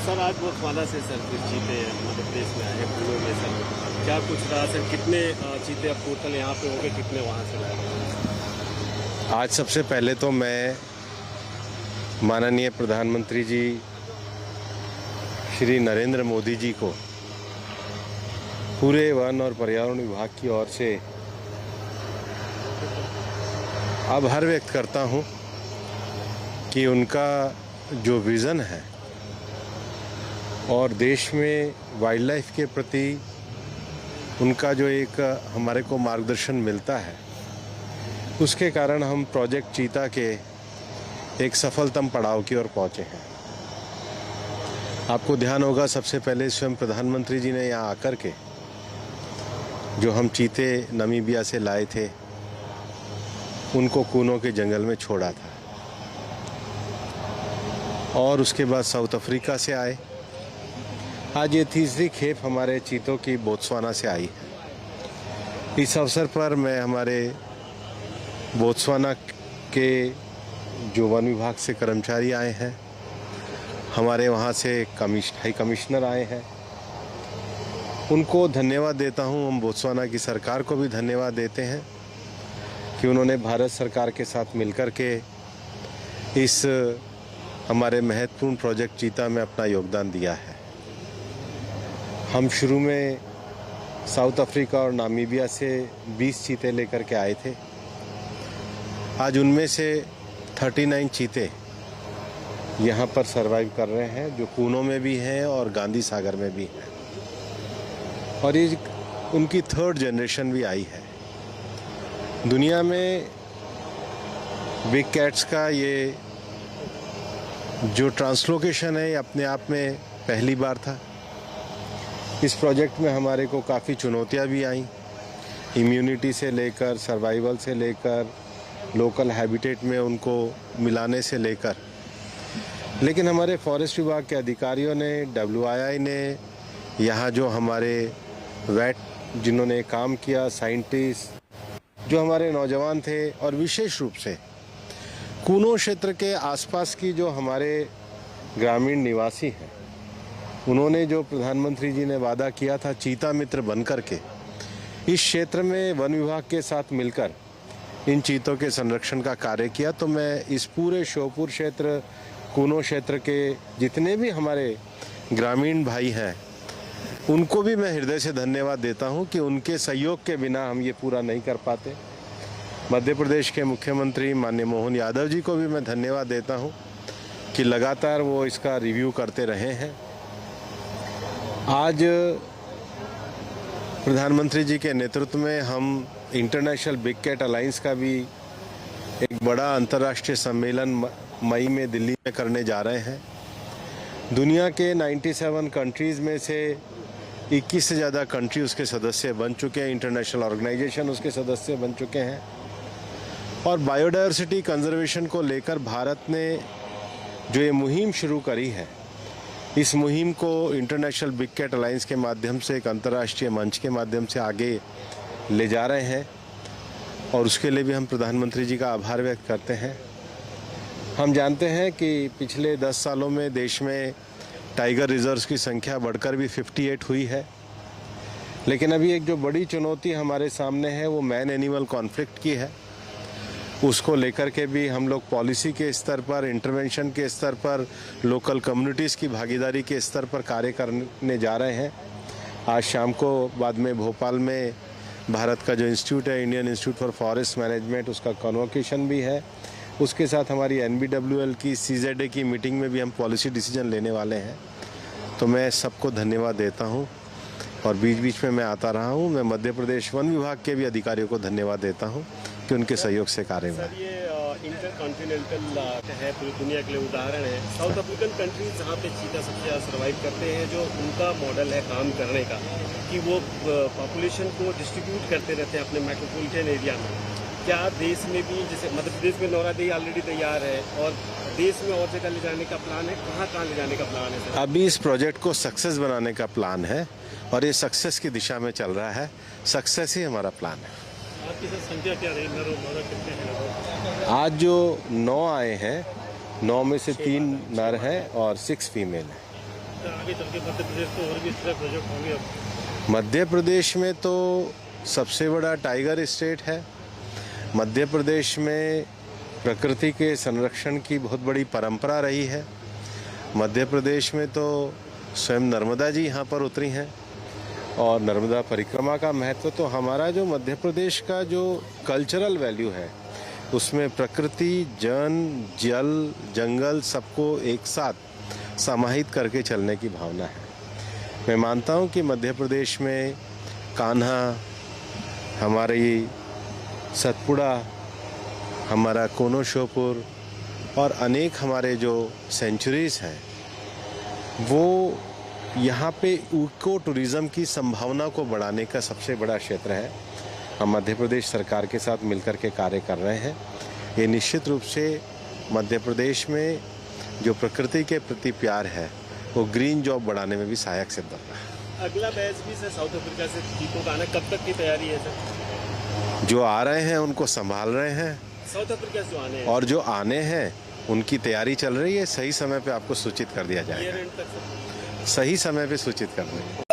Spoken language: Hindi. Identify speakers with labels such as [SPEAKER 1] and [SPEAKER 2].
[SPEAKER 1] सर आज बोत्सवाना से सर कुछ चीते मध्य प्रदेश में आए पूर्व में सर क्या कुछ रहा सर, कितने चीते अब टोटल यहाँ पे हो गए, कितने वहाँ से लाए?
[SPEAKER 2] आज सबसे पहले तो मैं माननीय प्रधानमंत्री जी श्री नरेंद्र मोदी जी को पूरे वन और पर्यावरण विभाग की ओर से आभार व्यक्त करता हूँ कि उनका जो विज़न है और देश में वाइल्ड लाइफ के प्रति उनका जो एक हमारे को मार्गदर्शन मिलता है, उसके कारण हम प्रोजेक्ट चीता के एक सफलतम पड़ाव की ओर पहुँचे हैं। आपको ध्यान होगा सबसे पहले स्वयं प्रधानमंत्री जी ने यहाँ आकर के जो हम चीते नामीबिया से लाए थे उनको कूनो के जंगल में छोड़ा था, और उसके बाद साउथ अफ्रीका से आए। आज ये तीसरी खेप हमारे चीतों की बोत्सवाना से आई है। इस अवसर पर मैं हमारे बोत्सवाना के जो वन विभाग से कर्मचारी आए हैं, हमारे वहाँ से हाई कमिश्नर आए हैं, उनको धन्यवाद देता हूँ। हम बोत्सवाना की सरकार को भी धन्यवाद देते हैं कि उन्होंने भारत सरकार के साथ मिलकर के इस हमारे महत्वपूर्ण प्रोजेक्ट चीता में अपना योगदान दिया है। हम शुरू में साउथ अफ्रीका और नामीबिया से 20 चीते लेकर के आए थे। आज उनमें से 39 चीते यहाँ पर सरवाइव कर रहे हैं, जो कूनो में भी हैं और गांधी सागर में भी हैं, और ये उनकी 3rd जनरेशन भी आई है। दुनिया में बिग कैट्स का ये जो ट्रांसलोकेशन है, ये अपने आप में पहली बार था। इस प्रोजेक्ट में हमारे को काफ़ी चुनौतियाँ भी आईं, इम्यूनिटी से लेकर, सर्वाइवल से लेकर, लोकल हैबिटेट में उनको मिलाने से लेकर, लेकिन हमारे फॉरेस्ट विभाग के अधिकारियों ने, WII ने, यहाँ जो हमारे वेट जिन्होंने काम किया, साइंटिस्ट जो हमारे नौजवान थे, और विशेष रूप से कूनो क्षेत्र के आसपास की जो हमारे ग्रामीण निवासी हैं, उन्होंने जो प्रधानमंत्री जी ने वादा किया था चीता मित्र बनकर के इस क्षेत्र में वन विभाग के साथ मिलकर इन चीतों के संरक्षण का कार्य किया। तो मैं इस पूरे श्योपुर क्षेत्र, कूनो क्षेत्र के जितने भी हमारे ग्रामीण भाई हैं, उनको भी मैं हृदय से धन्यवाद देता हूं कि उनके सहयोग के बिना हम ये पूरा नहीं कर पाते। मध्य प्रदेश के मुख्यमंत्री माननीय मोहन यादव जी को भी मैं धन्यवाद देता हूं कि लगातार वो इसका रिव्यू करते रहे हैं। आज प्रधानमंत्री जी के नेतृत्व में हम इंटरनेशनल बिग कैट अलायंस का भी एक बड़ा अंतर्राष्ट्रीय सम्मेलन मई में दिल्ली में करने जा रहे हैं। दुनिया के 97 कंट्रीज़ में से 21 से ज़्यादा कंट्री उसके सदस्य बन चुके हैं, इंटरनेशनल ऑर्गेनाइजेशन उसके सदस्य बन चुके हैं, और बायोडायवर्सिटी कंजर्वेशन को लेकर भारत ने जो ये मुहिम शुरू करी है, इस मुहिम को इंटरनेशनल बिग कैट अलायंस के माध्यम से, एक अंतर्राष्ट्रीय मंच के माध्यम से आगे ले जा रहे हैं, और उसके लिए भी हम प्रधानमंत्री जी का आभार व्यक्त करते हैं। हम जानते हैं कि पिछले 10 सालों में देश में टाइगर रिजर्व्स की संख्या बढ़कर भी 58 हुई है, लेकिन अभी एक जो बड़ी चुनौती हमारे सामने है वो मैन एनिमल कॉन्फ्लिक्ट की है। उसको लेकर के भी हम लोग पॉलिसी के स्तर पर, इंटरवेंशन के स्तर पर, लोकल कम्युनिटीज़ की भागीदारी के स्तर पर कार्य करने जा रहे हैं। आज शाम को बाद में भोपाल में भारत का जो इंस्टीट्यूट है, Indian institute for forest management, उसका कन्वोकेशन भी है। उसके साथ हमारी NBWL की CZA की मीटिंग में भी हम पॉलिसी डिसीजन लेने वाले हैं। तो मैं सबको धन्यवाद देता हूं, और बीच बीच में मैं आता रहा हूं। मैं मध्य प्रदेश वन विभाग के भी अधिकारियों को धन्यवाद देता हूं कि उनके सहयोग से कार्य हुआ।
[SPEAKER 1] सर ये इंटरकॉन्टिनेंटल है, पूरी दुनिया के लिए उदाहरण है। साउथ अफ्रीकन कंट्रीज जहाँ पे चीता सबसे ज़्यादा सर्वाइव करते हैं, जो उनका मॉडल है काम करने का कि वो पॉपुलेशन को डिस्ट्रीब्यूट करते रहते हैं अपने मेट्रोपॉलिटन एरिया में। क्या देश में भी, जैसे मध्य प्रदेश में नौरादेही ऑलरेडी तैयार है, और देश में और जगह ले जाने का प्लान है, कहाँ ले जाने का प्लान है सर?
[SPEAKER 2] अभी इस प्रोजेक्ट को सक्सेस बनाने का प्लान है, और ये सक्सेस की दिशा में चल रहा है। सक्सेस ही हमारा प्लान है।
[SPEAKER 1] आपकी सर संख्या क्या रही, नर और मादा कितने हैं?
[SPEAKER 2] आज जो 9 आए हैं, 9 में से 3 नर हैं और 6 फीमेल हैं।
[SPEAKER 1] लगता है आगे चल के मध्य प्रदेश तो और भी इस तरह प्रोजेक्ट होंगे अब?
[SPEAKER 2] मध्य प्रदेश में तो सबसे बड़ा टाइगर स्टेट है। मध्य प्रदेश में प्रकृति के संरक्षण की बहुत बड़ी परंपरा रही है। मध्य प्रदेश में तो स्वयं नर्मदा जी यहाँ पर उतरी हैं और नर्मदा परिक्रमा का महत्व तो हमारा जो मध्य प्रदेश का जो कल्चरल वैल्यू है उसमें प्रकृति, जल, जंगल सबको एक साथ समाहित करके चलने की भावना है। मैं मानता हूँ कि मध्य प्रदेश में कान्हा, हमारी सतपुड़ा, हमारा कोनोशोपुर और अनेक हमारे जो सेंचुरीज़ हैं वो यहाँ पे इको टूरिज़्म की संभावना को बढ़ाने का सबसे बड़ा क्षेत्र है। हम मध्य प्रदेश सरकार के साथ मिलकर के कार्य कर रहे हैं। ये निश्चित रूप से मध्य प्रदेश में जो प्रकृति के प्रति प्यार है वो ग्रीन जॉब बढ़ाने में भी सहायक सिद्ध होगा।
[SPEAKER 1] अगला मैच भी सर साउथ अफ्रीका से चीतों का आना, कब तक की तैयारी है सर?
[SPEAKER 2] जो आ रहे हैं उनको संभाल रहे हैं
[SPEAKER 1] साउथ अफ्रीका से जो आने हैं
[SPEAKER 2] और जो आने हैं उनकी तैयारी चल रही है। सही समय पे आपको सूचित कर दिया जाएगा।
[SPEAKER 1] ईयर एंड तक सर?
[SPEAKER 2] सही समय पे सूचित कर देंगे।